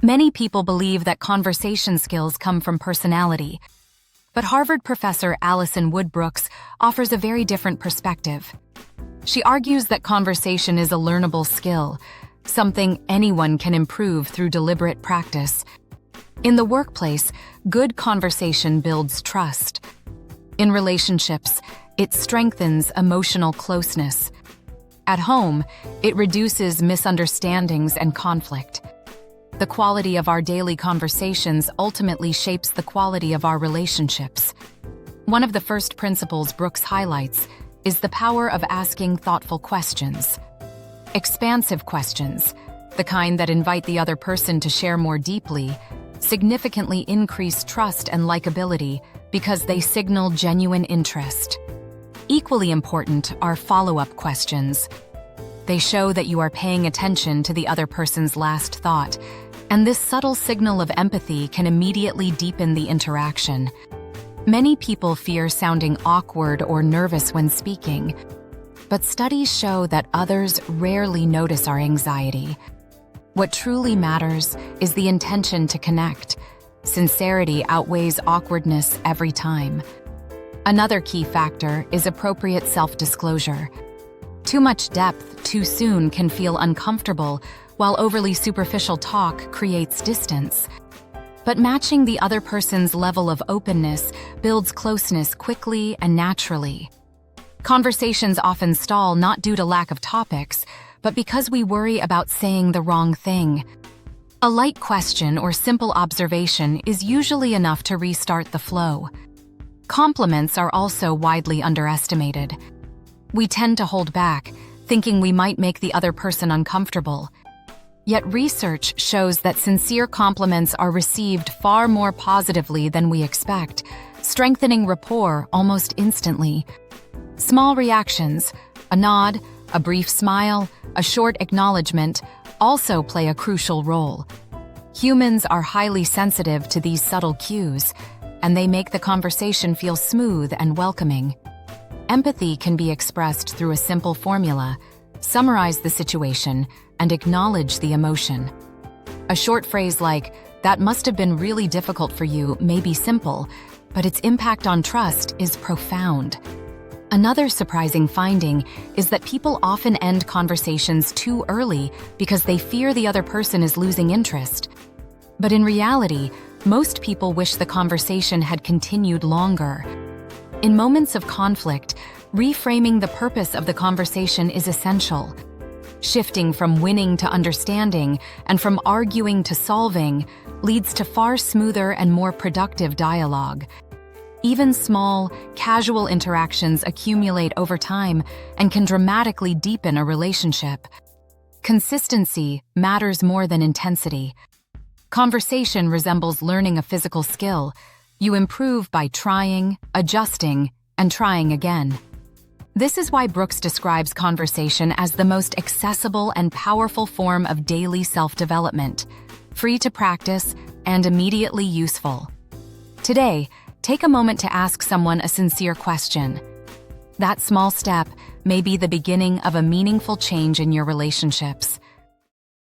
Many people believe that conversation skills come from personality, but Harvard professor Alison Wood Brooks offers a very different perspective. She argues that conversation is a learnable skill, something anyone can improve through deliberate practice. In the workplace, good conversation builds trust. In relationships, it strengthens emotional closeness. At home, it reduces misunderstandings and conflict. The quality of our daily conversations ultimately shapes the quality of our relationships. One of the first principles Brooks highlights is the power of asking thoughtful questions. Expansive questions, the kind that invite the other person to share more deeply, significantly increase trust and likability because they signal genuine interest. Equally important are follow-up questions. They show that you are paying attention to the other person's last thought, and this subtle signal of empathy can immediately deepen the interaction. Many people fear sounding awkward or nervous when speaking, but studies show that others rarely notice our anxiety. What truly matters is the intention to connect. Sincerity outweighs awkwardness every time. Another key factor is appropriate self-disclosure. Too much depth too soon can feel uncomfortable, while overly superficial talk creates distance. But matching the other person's level of openness builds closeness quickly and naturally. Conversations often stall not due to lack of topics, but because we worry about saying the wrong thing. A light question or simple observation is usually enough to restart the flow. Compliments are also widely underestimated. We tend to hold back, thinking we might make the other person uncomfortable. Yet research shows that sincere compliments are received far more positively than we expect, strengthening rapport almost instantly. Small reactions, a nod, a brief smile, a short acknowledgement, also play a crucial role. Humans are highly sensitive to these subtle cues, and they make the conversation feel smooth and welcoming. Empathy can be expressed through a simple formula: summarize the situation and acknowledge the emotion. A short phrase like, "That must have been really difficult for you," may be simple, but its impact on trust is profound. Another surprising finding is that people often end conversations too early because they fear the other person is losing interest. But in reality, most people wish the conversation had continued longer. In moments of conflict, reframing the purpose of the conversation is essential. Shifting from winning to understanding and from arguing to solving leads to far smoother and more productive dialogue. Even small, casual interactions accumulate over time and can dramatically deepen a relationship. Consistency matters more than intensity. Conversation resembles learning a physical skill. You improve by trying, adjusting, and trying again. This is why Brooks describes conversation as the most accessible and powerful form of daily self-development, free to practice and immediately useful. Today, take a moment to ask someone a sincere question. That small step may be the beginning of a meaningful change in your relationships.